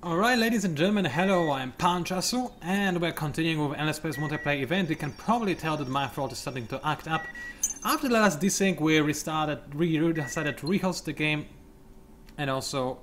Alright, ladies and gentlemen, hello, I'm PANCZASU, and we're continuing with Endless AIs multiplayer event. You can probably tell that my throat is starting to act up. After the last desync, we decided to rehost the game, and also...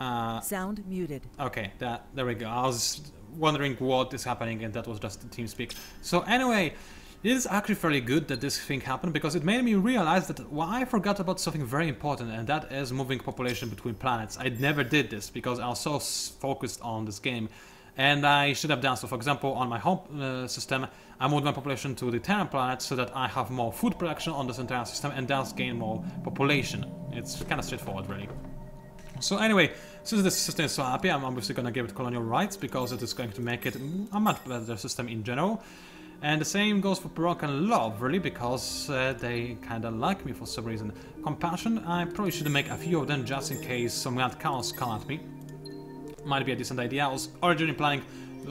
Sound muted. Okay, there we go. I was wondering what is happening, and that was just the TeamSpeak. So anyway, it is actually fairly good that this thing happened, because it made me realize that I forgot about something very important, and that is moving population between planets. I never did this, because I was so focused on this game, and I should have done so. For example, on my home system, I moved my population to the Terran planet so that I have more food production on this entire system, and thus gain more population. It's kind of straightforward, really. So anyway, since this system is so happy, I'm obviously gonna give it colonial rights, because it is going to make it a much better system in general. And the same goes for Baroque and Love, really, because they kinda like me for some reason. Compassion, I probably should make a few of them just in case some mad cows come at me. Might be a decent idea. I was originally planning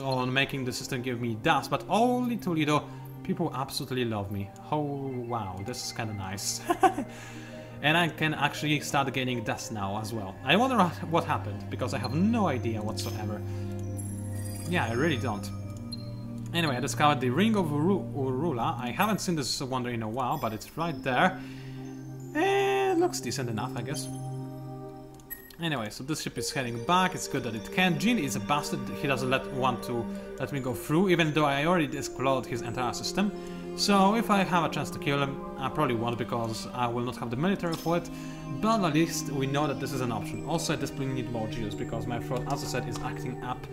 on making the system give me dust, but only Toledo, people absolutely love me. Oh wow, this is kinda nice. And I can actually start gaining dust now as well. I wonder what happened, because I have no idea whatsoever. Yeah, I really don't. Anyway, I discovered the Ring of Urula. I haven't seen this wonder in a while, but it's right there. And looks decent enough, I guess. Anyway, so this ship is heading back. It's good that it can. Jin is a bastard. He doesn't want to let me go through, even though I already exploded his entire system. So if I have a chance to kill him, I probably won't, because I will not have the military for it. But at least we know that this is an option. Also, I desperately need more geos, because my throat, as I said, is acting up.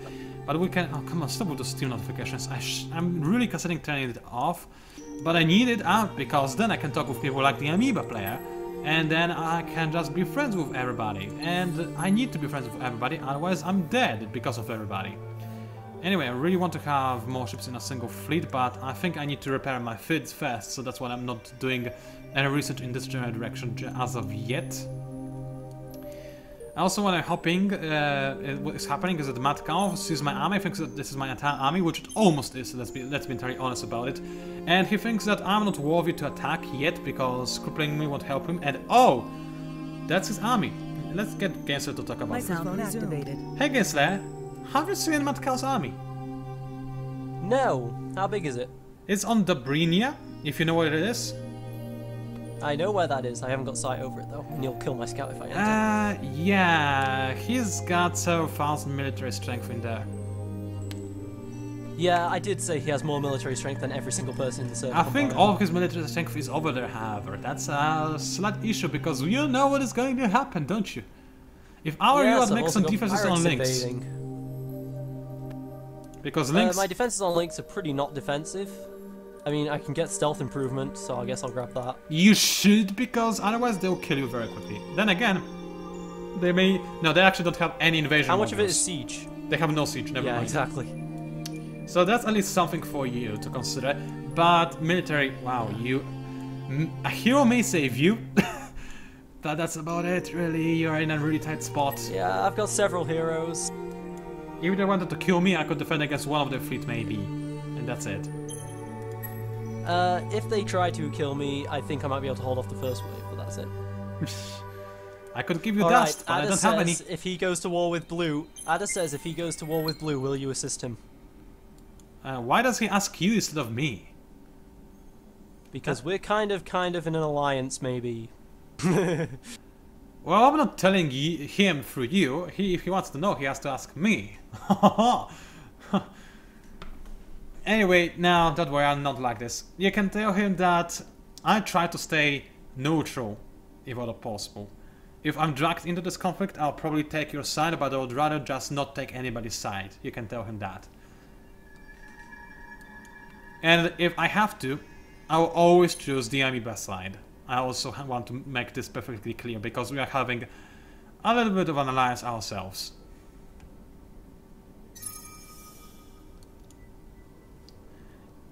But we can... Oh, come on, stop with those Steam notifications. I'm really considering turning it off. But I need it out, because then I can talk with people like the Amoeba player. And then I can just be friends with everybody. And I need to be friends with everybody, otherwise I'm dead because of everybody. Anyway, I really want to have more ships in a single fleet, but I think I need to repair my fleets first, so that's why I'm not doing any research in this general direction as of yet. Also, what I'm hoping what is happening is that Mad Cow sees my army, thinks that this is my entire army, which it almost is, let's be entirely honest about it. And he thinks that I'm not worthy to attack yet, because crippling me won't help him, and oh! That's his army. Let's get Gameslayer to talk about it. Activated. Hey Gameslayer, have you seen Mad Cow's army? No. How big is it? It's on Dabrinia, if you know where it is. I know where that is. I haven't got sight over it though, and you'll kill my scout if I enter. Yeah, he's got several thousand military strength in there. Yeah, I did say he has more military strength than every single person in the server. I think all of his military strength is over there, however. That's a slight issue, because you know what is going to happen, don't you? If I were you, I'd make some defenses on links. Because links... my defenses on links are pretty not defensive. I mean, I can get stealth improvement, so I guess I'll grab that. You should, because otherwise they'll kill you very quickly. Then again, they may... No, they actually don't have any invasion. How much of it is siege? They have no siege, never mind. Yeah, exactly. So that's at least something for you to consider. But military, wow, you... A hero may save you. But that's about it, really. You're in a really tight spot. Yeah, I've got several heroes. If they wanted to kill me, I could defend against one of their fleet, maybe. And that's it. If they try to kill me, I think I might be able to hold off the first wave, but that's it. I could give you dust, but I don't have any. If he goes to war with Blue, Ada says if he goes to war with Blue, will you assist him? Why does he ask you instead of me? Because we're kind of in an alliance, maybe. Well, I'm not telling him through you. If he wants to know, he has to ask me. Anyway, now don't worry, I'm not like this. You can tell him that I try to stay neutral, if at all possible. If I'm dragged into this conflict, I'll probably take your side, but I would rather just not take anybody's side. You can tell him that. And if I have to, I will always choose the Amoeba side. I also want to make this perfectly clear, because we are having a little bit of an alliance ourselves.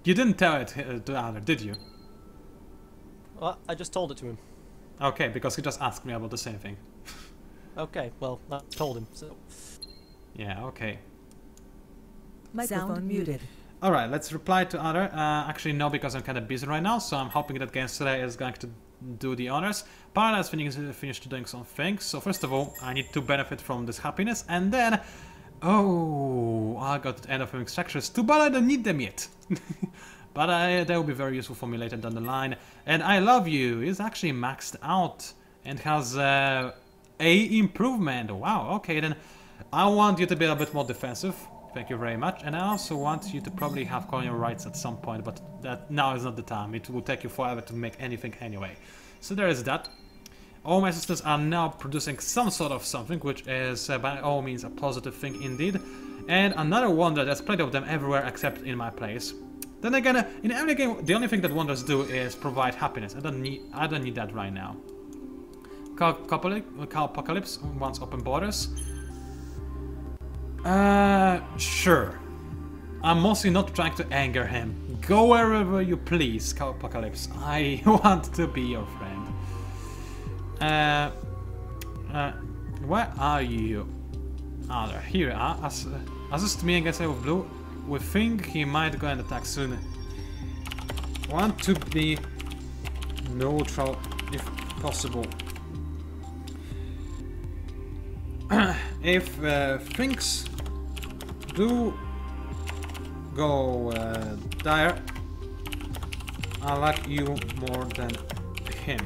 You didn't tell it to Adler, did you? Well, I just told it to him. Okay, because he just asked me about the same thing. Okay, well, I told him, so... Yeah, okay. Microphone muted. Alright, let's reply to Adler. Actually, no, because I'm kind of busy right now, so I'm hoping that Gameslayer is going to do the honors. Paradise finished doing some things. So first of all, I need to benefit from this happiness, and then, oh, I got end of living structures. Too bad I don't need them yet. But they will be very useful for me later down the line. And I Love You is actually maxed out and has A improvement. Wow, okay, then I want you to be a bit more defensive. Thank you very much. And I also want you to probably have colonial rights at some point, but that now is not the time. It will take you forever to make anything anyway. So there is that. All my sisters are now producing some sort of something, which is by all means a positive thing indeed. And another wonder, there's plenty of them everywhere except in my place. Then again, in every game, the only thing that wonders do is provide happiness. I don't need that right now. Apocalypse wants open borders. Sure. I'm mostly not trying to anger him. Go wherever you please, Apocalypse. I want to be your friend. Where are you? Ah, there. Here you are. Assist me against with blue. We think he might go and attack soon. Want to be neutral if possible. If things do go dire, I like you more than him,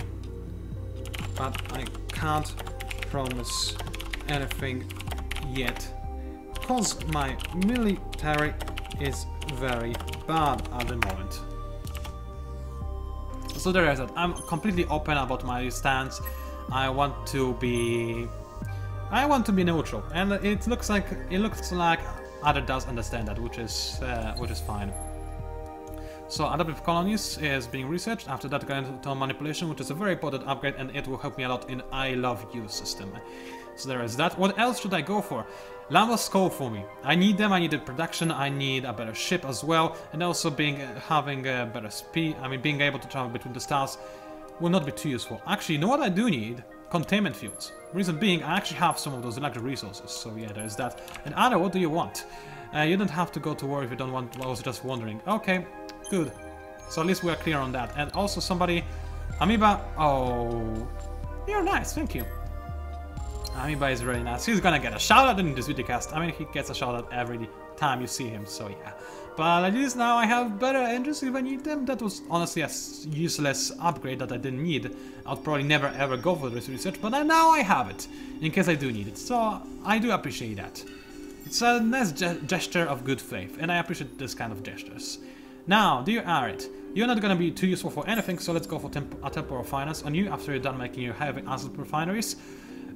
but I can't promise anything yet, cause my military is very bad at the moment. So there is it. I'm completely open about my stance. I want to be neutral, and it looks like Other does understand that, which is fine. So adaptive colonies is being researched. After that, going to manipulation, which is a very important upgrade, and it will help me a lot in I Love You system. So there is that. What else should I go for? Lava Skull for me. I need them. I need the production. I need a better ship as well, and also having a better speed. I mean, being able to travel between the stars will not be too useful. Actually, you know what I do need? Containment fields. Reason being, I actually have some of those electric resources, so yeah, there's that. And Ada, what do you want? You don't have to go to war if you don't want. I was just wondering. Okay, good. So at least we are clear on that. And also somebody, Amoeba. Oh, you're nice. Thank you. Amoeba is very nice. He's gonna get a shout out in this videocast. I mean, he gets a shout out every time you see him. So yeah. But at least now I have better engines if I need them. That was honestly a useless upgrade that I didn't need. I'd probably never ever go for this research, but now I have it, in case I do need it. So I do appreciate that. It's a nice gesture of good faith, and I appreciate this kind of gestures. Now, dear Arid, you're not gonna be too useful for anything, so let's go for a temporal finance on you after you're done making your heavy asset refineries.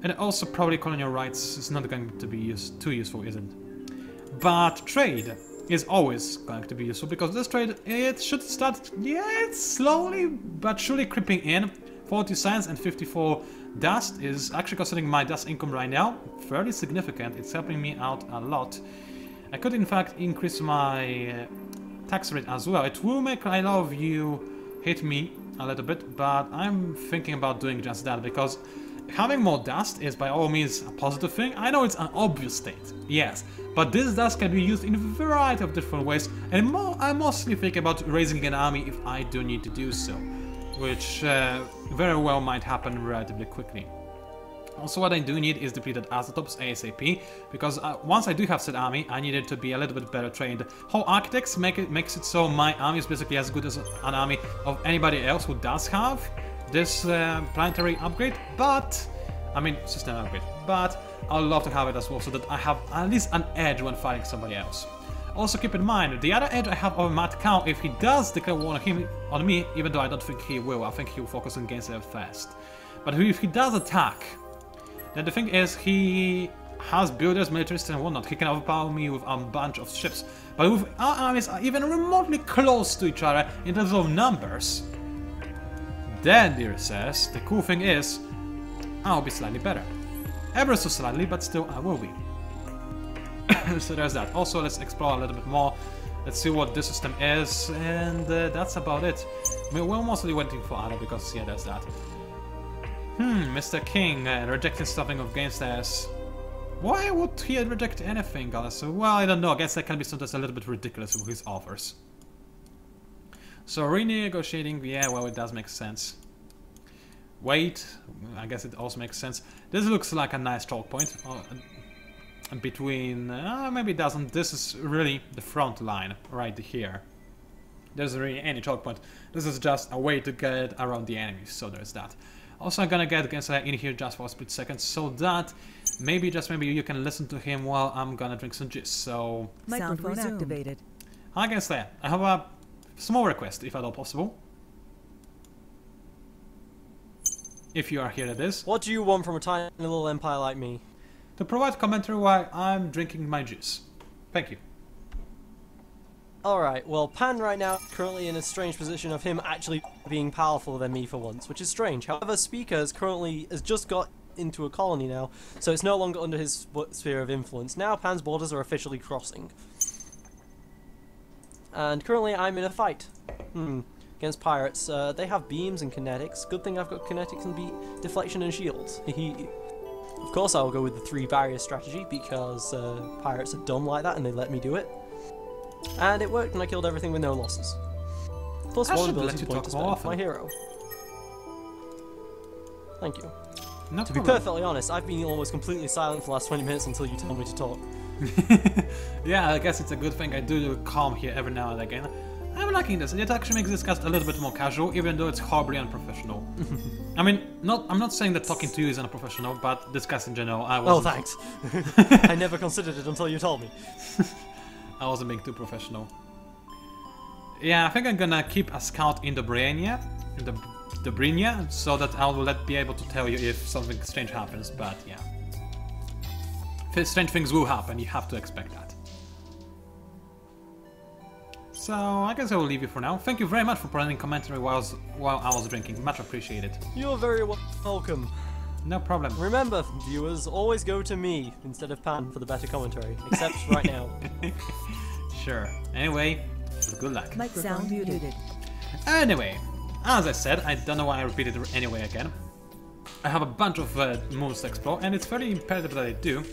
And also probably colonial rights is not going to be too useful, isn't it? But trade is always going to be useful, because this trade, it should start, yeah, it's slowly but surely creeping in. 40 cents and 54 dust is actually, considering my dust income right now, fairly significant. It's helping me out a lot. I could in fact increase my tax rate as well. It will make I Love You hit me a little bit, but I'm thinking about doing just that, because having more dust is by all means a positive thing. I know it's an obvious state, yes, but this dust can be used in a variety of different ways, and I mostly think about raising an army if I do need to do so, which very well might happen relatively quickly. Also, what I do need is depleted isotopes ASAP, because once I do have said army, I need it to be a little bit better trained. Whole Architects makes it so my army is basically as good as an army of anybody else who does have this planetary upgrade, but I mean system upgrade, but I'd love to have it as well, so that I have at least an edge when fighting somebody else. Also keep in mind, the other edge I have over Matt Cow, if he does declare war on me, even though I don't think he will, I think he'll focus on gameslayer first. But if he does attack, then the thing is, he has builders, militarists and whatnot. He can overpower me with a bunch of ships. But if our armies are even remotely close to each other in terms of numbers, then, dear says, the cool thing is, I'll be slightly better. Ever so slightly, but still I will be. So there's that. Also, let's explore a little bit more. Let's see what this system is, and that's about it. We're mostly waiting for Ada, because yeah, there's that. Mr. King rejecting stuffing of gameslayers. Why would he reject anything, guys? Well, I don't know. I guess that can be sometimes a little bit ridiculous with his offers. So renegotiating, yeah, well, it does make sense. wait. I guess it also makes sense. This looks like a nice choke point. Between... maybe it doesn't. This is really the front line right here. There's really any choke point. This is just a way to get around the enemies, so there's that. Also, I'm gonna get gameslayer in here just for a split second, so that maybe, just maybe, you can listen to him while I'm gonna drink some juice. So... Microphone activated. Hi gameslayer, I have a small request, if at all possible. If you are here, it is. What do you want from a tiny little empire like me? To provide commentary while I'm drinking my juice. Thank you. Alright, well, Pan right now currently in a strange position of him actually being powerful than me for once, which is strange. However, Speaker has just got into a colony now, so it's no longer under his sphere of influence. Now Pan's borders are officially crossing. And currently I'm in a fight. Against pirates. They have beams and kinetics. Good thing I've got kinetics and deflection and shields. Of course I'll go with the 3 barrier strategy because pirates are dumb like that and they let me do it. And it worked and I killed everything with no losses. Plus I 1 should let ability you point talk to spend more for my often. hero. Thank you. No To be problem. perfectly honest, I've been almost completely silent for the last 20 minutes until you told me to talk. Yeah, I guess it's a good thing I do calm here every now and again. I'm liking this. It actually makes this cast a little bit more casual, even though it's horribly unprofessional. I mean, I'm not saying that talking to you is unprofessional, but this cast in general, I Oh, wasn't... thanks. I never considered it until you told me. I wasn't being too professional. Yeah, I think I'm gonna keep a scout in the Brinia, so that I will be able to tell you if something strange happens, but yeah. Strange things will happen, you have to expect that. So, I guess I will leave you for now. Thank you very much for providing commentary while I was drinking, much appreciated. You're very welcome. No problem. Remember, viewers, always go to me instead of Pan for the better commentary, except right now. Sure. Anyway, good luck. Sound muted. Anyway, as I said, I don't know why I repeated it anyway again. I have a bunch of moons to explore, and it's very imperative that I do.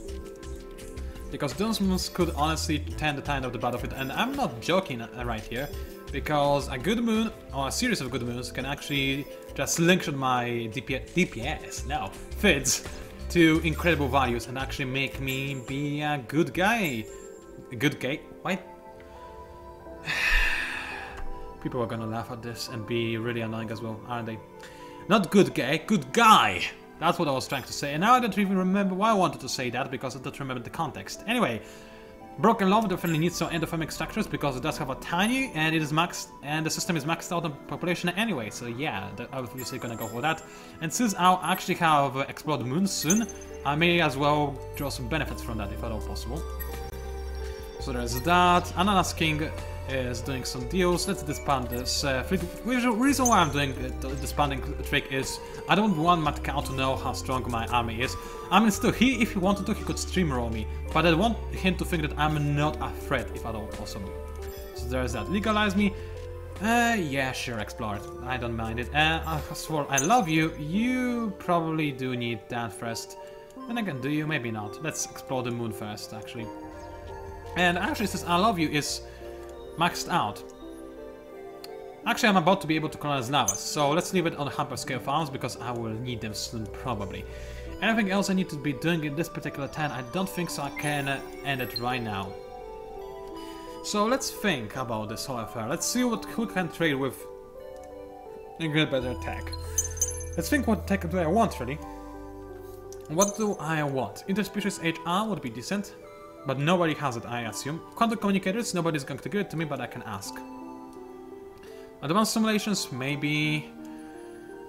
Because those moons could honestly turn the tide of the battlefield, and I'm not joking right here. Because a good moon, or a series of good moons, can actually just slingshot my FIDs, to incredible values and actually make me be a good guy. A good guy? Why? People are gonna laugh at this and be really annoying as well, aren't they? Not good gay, good guy! That's what I was trying to say, and now I don't even remember why I wanted to say that, because I don't remember the context. Anyway, Broken Love definitely needs some endothermic structures, because it does have a tiny, and it is maxed, and the system is maxed out on population anyway, so yeah, I'm obviously gonna go for that. And since I'll actually have explored the moon soon, I may as well draw some benefits from that, if at all possible. So there's that. Ananas King is doing some deals. Let's disband this. The reason why I'm doing the disbanding trick is I don't want Matt Cow to know how strong my army is. I mean, still, if he wanted to, he could streamroll me, but I want him to think that I'm not a threat, if at all possible. So there's that. Legalize me. Yeah, sure, explore it. I don't mind it. As for I love you, you probably do need that first. Then again, do you? Maybe not. Let's explore the moon first, actually. And actually, since I love you is maxed out. Actually, I'm about to be able to colonize lavas, so let's leave it on hamper scale farms because I will need them soon, probably. Anything else I need to be doing in this particular turn? I don't think so. I can end it right now. So let's think about this whole affair. Let's see who can trade with and get better attack. Let's think what tech do I want, really. What do I want? Interspecies HR would be decent. But nobody has it, I assume. Quantum communicators, nobody's going to give it to me, but I can ask. Advanced simulations, maybe.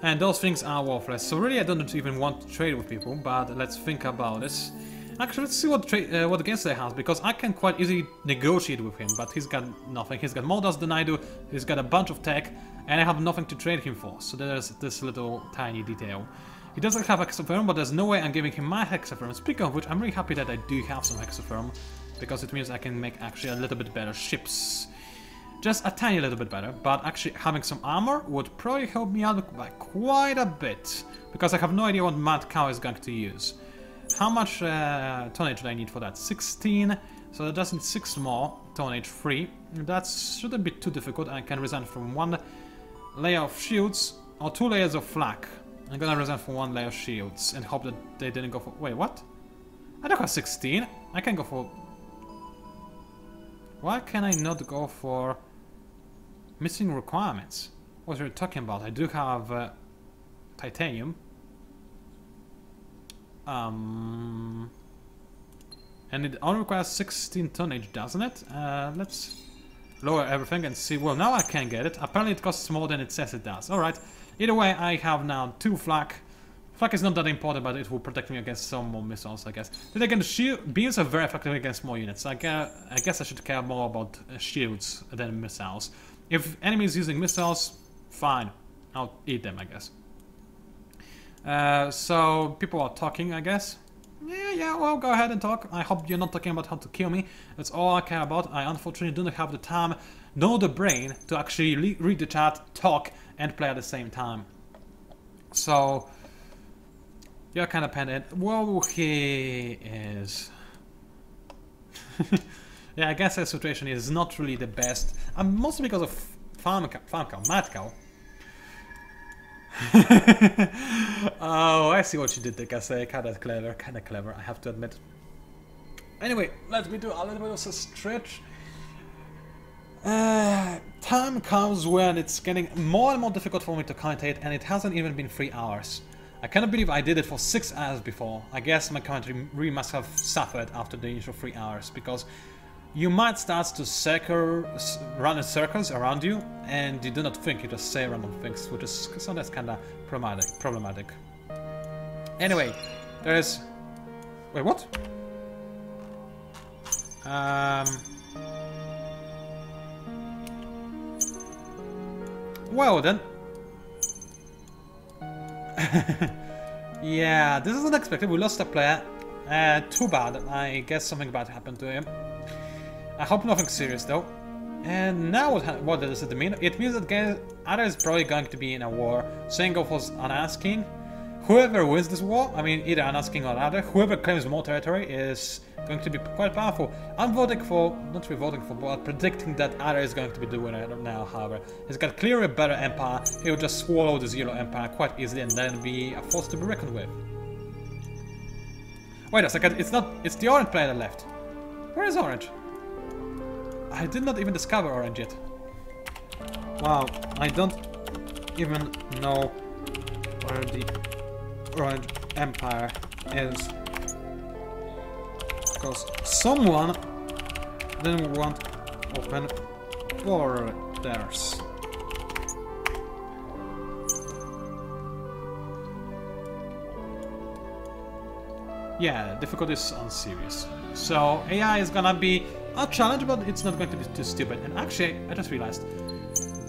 And those things are worthless, so really I don't even want to trade with people, but let's think about this. Actually, let's see what gameslayer has, because I can quite easily negotiate with him, but he's got nothing. He's got more dust than I do, he's got a bunch of tech, and I have nothing to trade him for, so there's this little tiny detail. He doesn't have Hexatherm, but there's no way I'm giving him my Hexatherm. Speaking of which, I'm really happy that I do have some Hexatherm, because it means I can make actually a little bit better ships. Just a tiny little bit better, but actually having some armor would probably help me out by quite a bit, because I have no idea what Mad Cow is going to use. How much tonnage do I need for that? 16, so that doesn't 6 more, tonnage 3. That shouldn't be too difficult. I can resign from 1 layer of shields, or 2 layers of flak. I'm gonna resign for 1 layer shields and hope that they didn't go for... Wait, what? I don't have 16. I can go for... Why can I not go for... Missing requirements? What are you talking about? I do have titanium. And it only requires 16 tonnage, doesn't it? Let's lower everything and see. Well, now I can get it. Apparently it costs more than it says it does. Alright. Either way, I have now 2 flak. Flak is not that important, but it will protect me against some more missiles, I guess. Then again, the shield beams are very effective against more units. I guess I should care more about shields than missiles. If enemy is using missiles, fine. I'll eat them, I guess. So, people are talking, I guess. Yeah, well, go ahead and talk. I hope you're not talking about how to kill me. That's all I care about. I unfortunately do not have the time, nor the brain, to actually read the chat, talk, and play at the same time. So, you're kind of pendant. Whoa, he is. Yeah, I guess the situation is not really the best. Mostly because of Mad Cow. Oh, I see what you did there, Kase. Kinda clever, I have to admit. Anyway, let me do a little bit of a stretch. Time comes when it's getting more and more difficult for me to commentate, and it hasn't even been 3 hours. I cannot believe I did it for 6 hours before. I guess my commentary really must have suffered after the initial 3 hours, because you might start to run in circles around you, and you do not think, you just say random things, which is sometimes kinda problematic. Anyway, there's... Wait, what? Well then. Yeah, this is unexpected. We lost a player. Too bad. I guess something bad happened to him. I hope nothing serious though. And now what does it mean? It means that either is probably going to be in a war. Singleplayer was unasking. Whoever wins this war, I mean either unasking or other, whoever claims more territory is going to be quite powerful. I'm voting for, not really voting for, but predicting that Ada is going to be doing it now, however. He's got clearly a better empire. He will just swallow the Zero Empire quite easily and then be a force to be reckoned with. Wait a second, it's the orange player that left. Where is orange? I did not even discover orange yet. Wow, I don't even know where the orange empire is. Because someone didn't want open borders. Yeah, difficulty is unserious. So AI is gonna be a challenge, but it's not going to be too stupid. And actually, I just realized,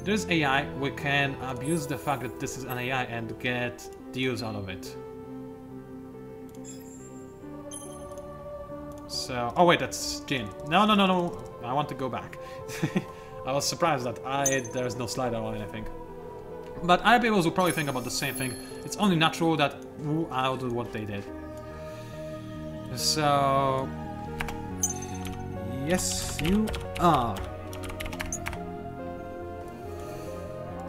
there's AI, we can abuse the fact that this is an AI and get deals out of it. So, oh wait, that's Jin. No, I want to go back. I was surprised that there's no slider on anything. But other people will probably think about the same thing. It's only natural that I'll do what they did. So... Yes, you are.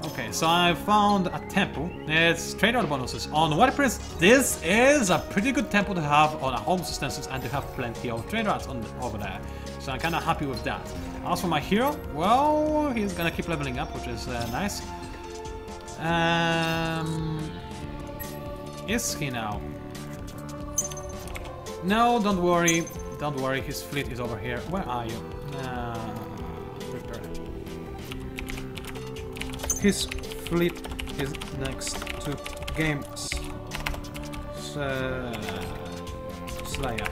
Okay, so I found a temple. It's trade out bonuses. On WordPress, this is a pretty good temple to have on a home instances and to have plenty of trade routes over there. So I'm kind of happy with that. As for my hero, well, he's gonna keep leveling up, which is nice. Is he now? No, don't worry. Don't worry, his fleet is over here. Where are you? Repair. His fleet is next to Games Slayer.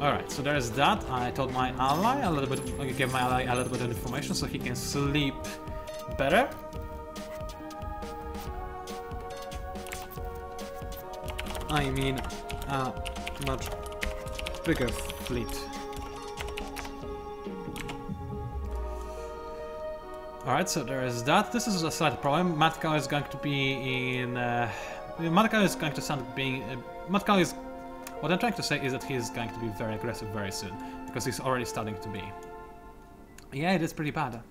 Alright, so there's that. I told my ally a little bit, I gave my ally a little bit of information so he can sleep better. I mean, a much bigger fleet. Alright, so there is that. This is a slight problem. Matka is going to be in... Matka is going to sound being... Matka is... What I'm trying to say is that he's going to be very aggressive very soon. Because he's already starting to be. Yeah, it is pretty bad.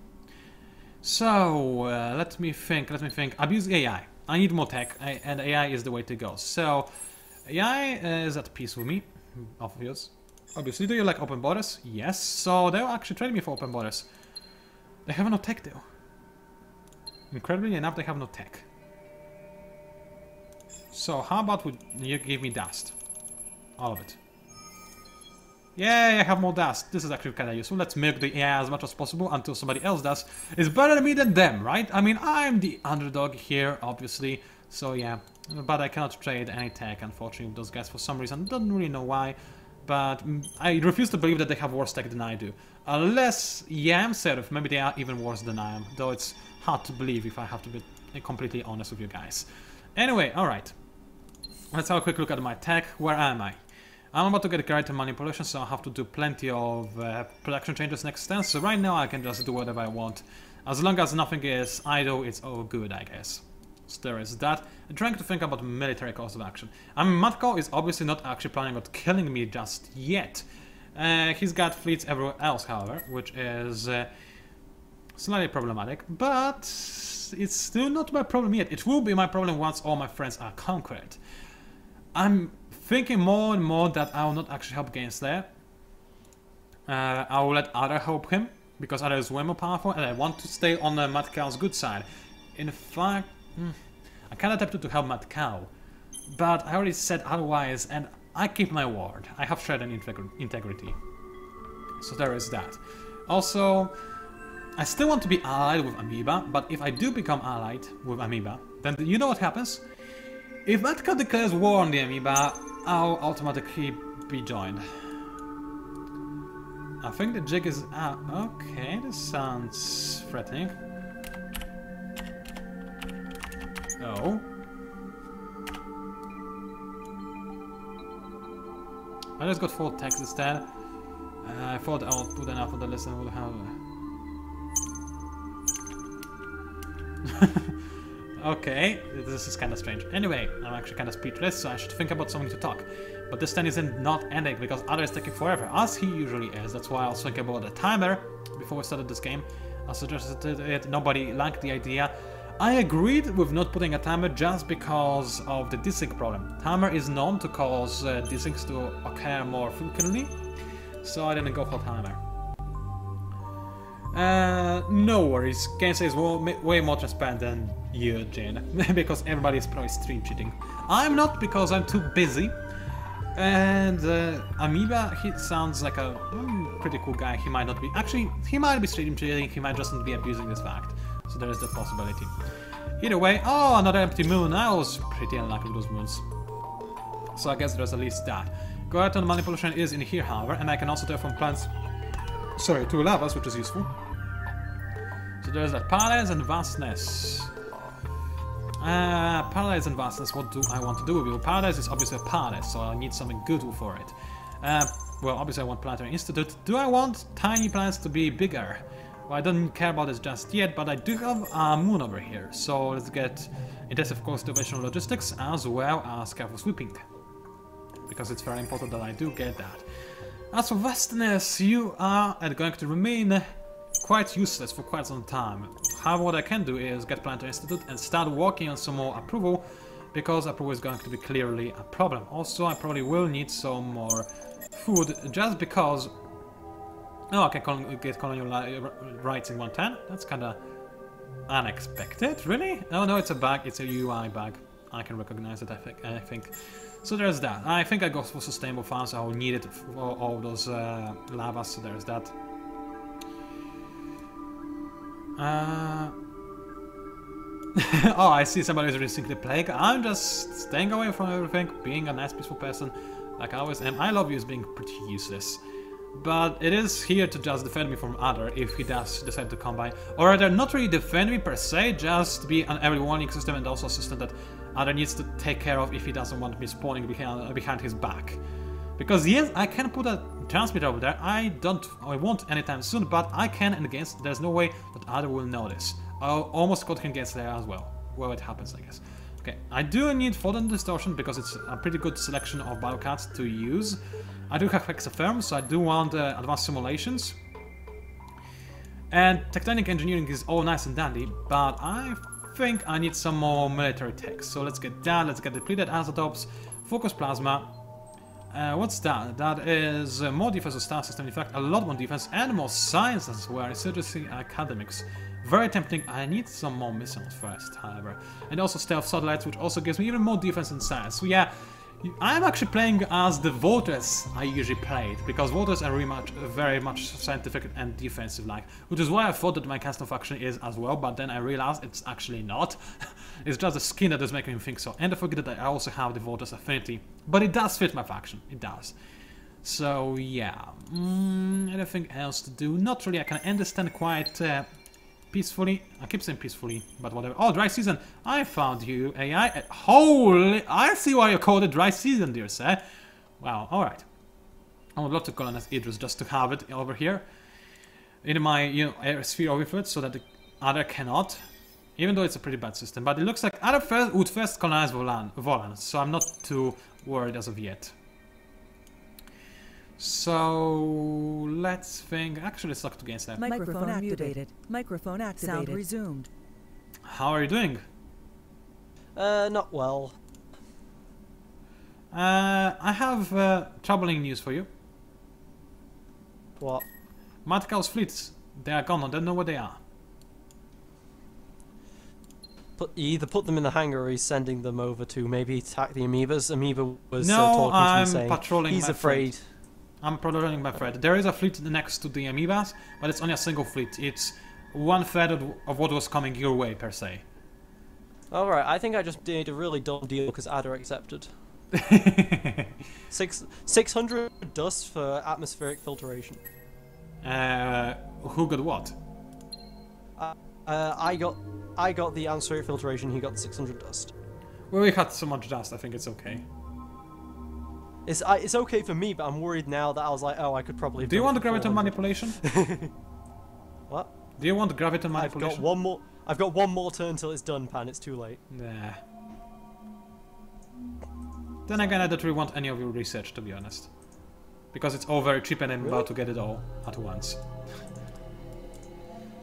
So, let me think. Abuse AI. I need more tech, and AI is the way to go. So, AI is at peace with me, obviously. Do you like open borders? Yes. So, they'll actually trade me for open borders. They have no tech, though. Incredibly enough, they have no tech. So, how about you give me dust? All of it. Yay, I have more dust. This is actually kind of useful. Let's milk the AI as much as possible until somebody else does. It's better than me than them, right? I mean, I'm the underdog here, obviously. So yeah, but I cannot trade any tech, unfortunately, with those guys for some reason. Don't really know why, but I refuse to believe that they have worse tech than I do. Unless, yeah, I'm certain, maybe they are even worse than I am. Though it's hard to believe if I have to be completely honest with you guys. Anyway, alright. Let's have a quick look at my tech. Where am I? I'm about to get character manipulation, so I have to do plenty of production changes next turn. So right now I can just do whatever I want. As long as nothing is idle, it's all good, I guess. So there is that. I'm trying to think about military course of action. I mean, Matko is obviously not actually planning on killing me just yet. He's got fleets everywhere else, however, which is slightly problematic. But it's still not my problem yet. It will be my problem once all my friends are conquered. I'm thinking more and more that I will not actually help gameslayer. I will let Ada help him, because Ada is way more powerful, and I want to stay on Matkao's good side. In fact, I kinda tempted to help Matko, but I already said otherwise, and I keep my word. I have shared an integrity. So there is that. Also, I still want to be allied with Amoeba, but if I do become allied with Amoeba, then you know what happens? If Matko declares war on the Amoeba, I'll automatically be joined. I think the jig is out. Okay, this sounds threatening. Oh. I just got 4 text instead. I thought I would put enough on the list and would have... Okay, this is kind of strange. Anyway, I'm actually kind of speechless, so I should think about something to talk. But this turn isn't not ending because Ada is taking forever, as he usually is. That's why I was thinking about the timer before we started this game. I suggested it, nobody liked the idea. I agreed with not putting a timer just because of the desync problem. Timer is known to cause desyncs to occur more frequently, so I didn't go for timer. No worries, gameplay is way more transparent than you, Jane, because everybody is probably stream cheating. I'm not, because I'm too busy. And Amoeba, he sounds like a pretty cool guy. He might not be. Actually, he might be stream cheating, he might just not be abusing this fact. So there is that possibility. Either way, oh, another empty moon. I was pretty unlucky with those moons. So I guess there's at least that. Goaton manipulation is in here, however, and I can also tell from plants. Sorry, 2 lavas, which is useful. So there's that paradise and vastness. Paradise and vastness, what do I want to do with it? Paradise is obviously a paradise, so I need something good for it. Well, obviously I want Planetary Institute. Do I want tiny planets to be bigger? Well, I don't care about this just yet, but I do have a moon over here. So let's get intensive cultivation logistics as well as careful sweeping. Because it's very important that I do get that. As for vastness, you are going to remain quite useless for quite some time. However, what I can do is get Planetary Institute and start working on some more approval, because approval is going to be clearly a problem. Also, I probably will need some more food, just because... Oh, I can get colonial rights in 1 turn? That's kinda unexpected, really? Oh no, it's a bug, it's a UI bug. I can recognize it, I think. So there's that. I think I go for sustainable farms, I will need it for all those lavas, so there's that. Oh, I see somebody is risking the plague. I'm just staying away from everything, being a nice, peaceful person, like I always am. I love you is being pretty useless. But it is here to just defend me from Other if he does decide to come by. Or rather, not really defend me per se, just be an early warning system and also a system that Other needs to take care of if he doesn't want me spawning behind his back. Because yes, I can put a transmitter over there, I won't anytime soon, but I can, and against, there's no way that Other will notice. I'll almost got him against there as well. Well, it happens, I guess. Okay, I do need Photon Distortion because it's a pretty good selection of biocards to use. I do have Hexaferm, so I do want advanced simulations. And tectonic engineering is all nice and dandy, but I think I need some more military tech. So let's get that, let's get depleted isotopes, focus plasma. What's that? That is more defense of star system, in fact a lot more defense and more science as well, insurgency academics. Very tempting. I need some more missiles first, however. And also stealth satellites, which also gives me even more defense and science. So yeah, I'm actually playing as the voters I usually played, because voters are very much scientific and defensive like, which is why I thought that my custom faction is as well, but then I realized it's actually not. It's just a skin that is making me think so. And I forget that I also have the voters affinity, but it does fit my faction, it does. So yeah, anything else to do? Not really. I can understand quite peacefully. I keep saying peacefully, but whatever. Oh, dry season. I found you, AI. Holy, I see why you called it dry season, dear sir. Wow, alright. I would love to colonize Idris just to have it over here in my, air sphere of influence, so that the other cannot. Even though it's a pretty bad system, but it looks like other would first colonize Volan, so I'm not too worried as of yet. So let's think. Actually, let's talk to gameslayer. Microphone activated. Microphone activated. Sound resumed. How are you doing? Not well. I have troubling news for you. What? Matkal's fleets, they are gone. I don't know where they are. You either put them in the hangar or he's sending them over to maybe attack the amoebas. Amoeba was No, talking to I'm me saying patrolling he's my afraid. fleet. I'm patrolling my fleet. There is a fleet next to the amoebas, but it's only a single fleet. It's 1/3 of what was coming your way, per se. Alright, I think I just did a really dumb deal because Ada accepted. 600 dust for atmospheric filtration. Who got what? I got the atmospheric filtration, he got the 600 dust. Well, we had so much dust, I think it's okay. It's okay for me, but I'm worried now that I was like, oh, I could probably have Do you done want it for graviton 400. manipulation? What? Do you want graviton I've manipulation? got one more. I've got one more turn till it's done, Pan. It's too late. Nah. Then again, I don't really want any of your research, to be honest. Because it's all very cheap and I'm about to get it all at once.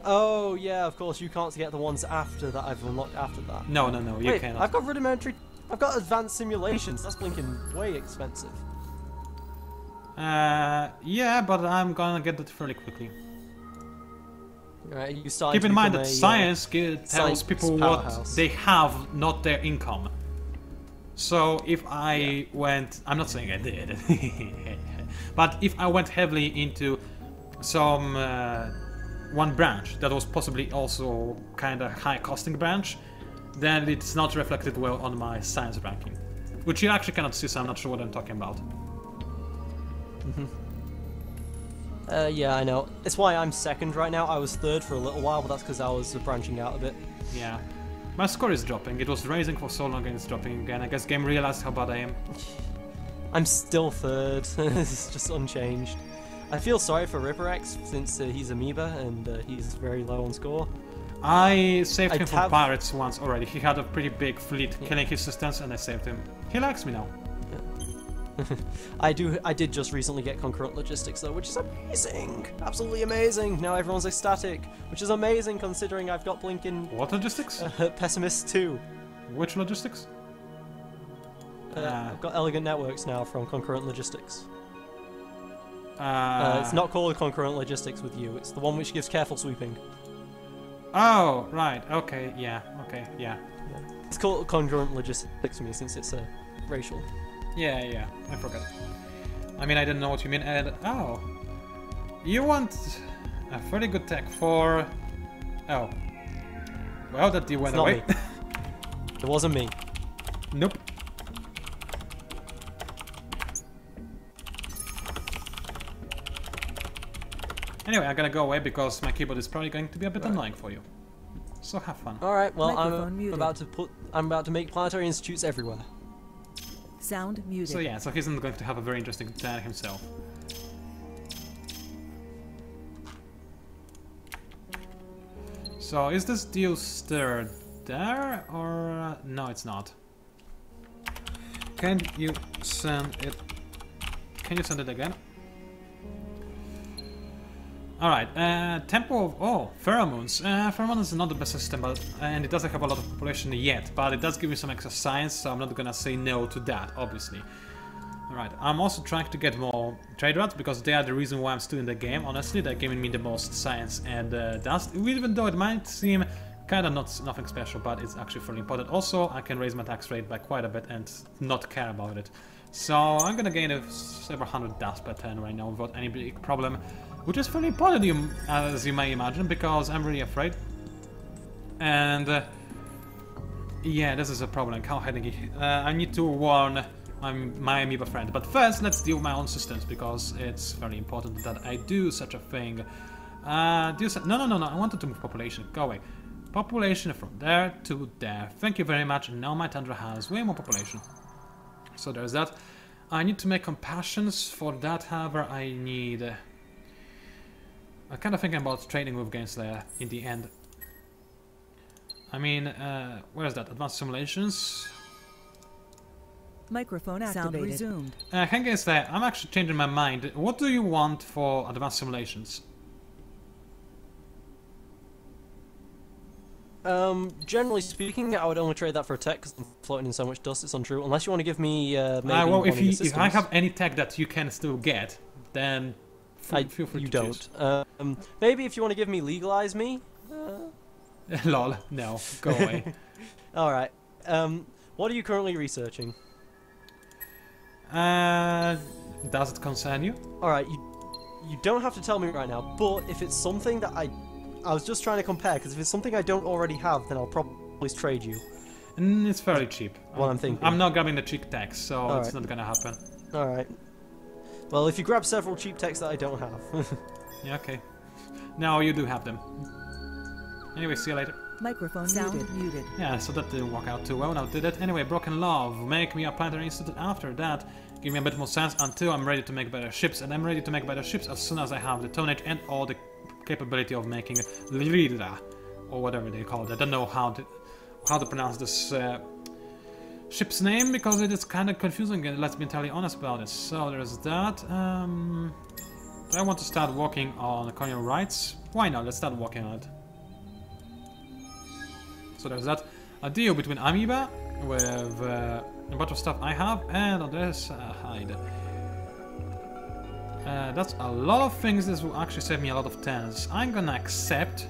Oh yeah, of course you can't get the ones after that I've unlocked after that. No, you Wait, cannot. I've got rudimentary. I've got advanced simulations. That's blinking way expensive. Yeah, but I'm gonna get that fairly quickly. Right, you starting Keep in to mind become that a, science tells science people powerhouse. what they have, not their income. So if I went, I'm not saying I did, but if I went heavily into some one branch that was possibly also kind of high costing branch, then it's not reflected well on my science ranking, which you actually cannot see, so I'm not sure what I'm talking about. Yeah, I know. It's why I'm second right now. I was third for a little while, but that's because I was branching out a bit. Yeah. My score is dropping. It was rising for so long and it's dropping again. I guess game realized how bad I am. I'm still third. It's just unchanged. I feel sorry for Ripperex since he's amoeba and he's very low on score. I saved him from pirates once already. He had a pretty big fleet killing his systems and I saved him. He likes me now. I did just recently get concurrent logistics though, which is amazing! Absolutely amazing! Now everyone's ecstatic, which is amazing considering I've got blinking... What logistics? Pessimist too. Which logistics? I've got elegant networks now from concurrent logistics. Uh, It's not called concurrent logistics with you, it's the one which gives careful sweeping. Oh, right, okay, yeah. It's called concurrent logistics to me since it's racial. Yeah, I forgot. I mean, I didn't know what you mean. And oh, you want a very good tech for... Oh. Well, that deal went away. Me. It wasn't me. Nope. Anyway, I'm gonna go away because my keyboard is probably going to be a bit annoying for you. So have fun. Alright, well, Microphone I'm muted. about to make planetary institutes everywhere. Sound muted. So yeah, so he's not going to have a very interesting turn himself. So is this deal still there or no? It's not. Can you send it? Can you send it again? Alright, tempo of... Oh, pheromones. Pheromones is not the best system, but and it doesn't have a lot of population yet, but it does give me some extra science, so I'm not gonna say no to that, obviously. Alright, I'm also trying to get more trade routes, because they are the reason why I'm still in the game, honestly. They're giving me the most science and dust, even though it might seem kinda nothing special, but it's actually fairly important. Also, I can raise my tax rate by quite a bit and not care about it. So I'm gonna gain several hundred dust per turn right now without any big problem. Which is fairly important, as you may imagine, because I'm really afraid. And yeah, this is a problem. Cow heading. I need to warn my amoeba friend. But first, let's deal with my own systems, because it's very important that I do such a thing. No. I wanted to move population. Go away. Population from there to there. Thank you very much. And now my tundra has way more population. So there's that. I need to make compassions. For that, however, I need... I'm kind of thinking about trading with gameslayer in the end. I mean, where is that? Advanced simulations? Microphone activated. Sound resumed. Gameslayer, I'm actually changing my mind. What do you want for advanced simulations? Generally speaking, I would only trade that for a tech because I'm floating in so much dust, it's untrue. Unless you want to give me maybe well, one of the if I have any tech that you can still get, then feel free you to don't. choose. Maybe if you want to give me legalize me. Lol, no, go away. All right. What are you currently researching? Does it concern you? All right, you don't have to tell me right now. But if it's something that I was just trying to compare, because if it's something I don't already have, then I'll probably trade you. It's fairly cheap. What I'm thinking. I'm not grabbing the cheap tax, so All it's right. not gonna happen. All right. Well, if you grab several cheap techs that I don't have. Yeah, okay. Now you do have them. Anyway, see you later. Microphone sound muted. Yeah, so that didn't work out too well, now did it? Anyway, Broken Love, make me a planetary institute after that. Give me a bit more sense until I'm ready to make better ships, and I'm ready to make better ships as soon as I have the tonnage and all the capability of making Lira, or whatever they call it. I don't know how to pronounce this ship's name, because it is kind of confusing, and let's be entirely honest about it. So there's that. Do I want to start working on colonial rights? Why not? Let's start working on it. So there's that. A deal between Amoeba with a bunch of stuff I have, and on this hide. That's a lot of things. This will actually save me a lot of turns. I'm gonna accept.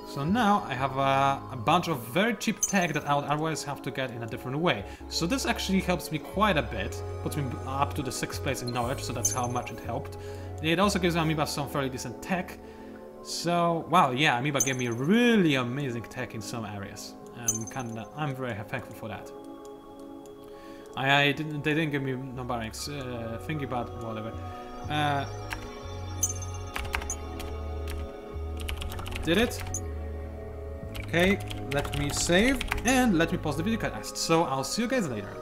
So now I have a bunch of very cheap tech that I would otherwise have to get in a different way. So this actually helps me quite a bit. Puts me up to the 6th place in knowledge, so that's how much it helped. It also gives Amoeba some fairly decent tech. So, wow, yeah, Amoeba gave me really amazing tech in some areas. I'm very thankful for that. They didn't give me no barracks thingy, but whatever. Did it? Okay, let me save and let me pause the video cast. So I'll see you guys later.